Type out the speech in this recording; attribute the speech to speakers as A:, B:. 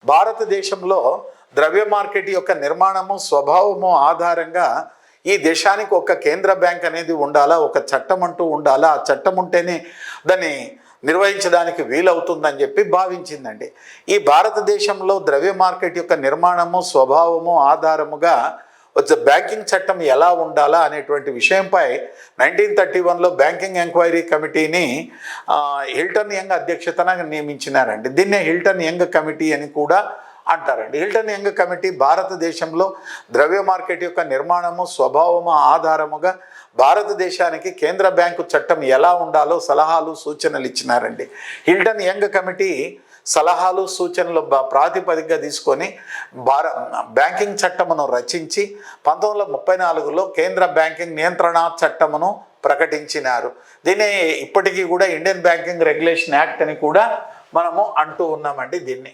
A: భారతదేశంలో ద్రవ్య మార్కెట్ యొక్క నిర్మాణము స్వభావము ఆధారంగా ఈ దేశానికి ఒక కేంద్ర బ్యాంక్ అనేది ఉండాలా, ఒక చట్టం అంటూ ఉండాలా, ఆ చట్టం ఉంటేనే దాన్ని నిర్వహించడానికి వీలవుతుందని చెప్పి భావించిందండి. ఈ భారతదేశంలో ద్రవ్య మార్కెట్ యొక్క నిర్మాణము స్వభావము ఆధారముగా బ్యాంకింగ్ చట్టం ఎలా ఉండాలా అనేటువంటి విషయంపై 1931లో బ్యాంకింగ్ ఎంక్వైరీ కమిటీని హిల్టన్ యంగ్ అధ్యక్షతన నియమించినారండి. దీన్నే హిల్టన్ యంగ్ కమిటీ అని కూడా అంటారండి. హిల్టన్ యంగ్ కమిటీ భారతదేశంలో ద్రవ్య మార్కెట్ యొక్క నిర్మాణము స్వభావము ఆధారముగా భారతదేశానికి కేంద్ర బ్యాంకు చట్టం ఎలా ఉండాలో సలహాలు సూచనలు ఇచ్చినారండి. హిల్టన్ యంగ్ కమిటీ సలహాలు సూచనలు ప్రాతిపదికగా తీసుకొని బ్యాంకింగ్ చట్టమును రచించి 1934లో కేంద్ర బ్యాంకింగ్ నియంత్రణ చట్టమును ప్రకటించినారు. దీన్ని ఇప్పటికీ కూడా ఇండియన్ బ్యాంకింగ్ రెగ్యులేషన్ యాక్ట్ అని కూడా మనము అంటూ ఉన్నామండి దీన్ని.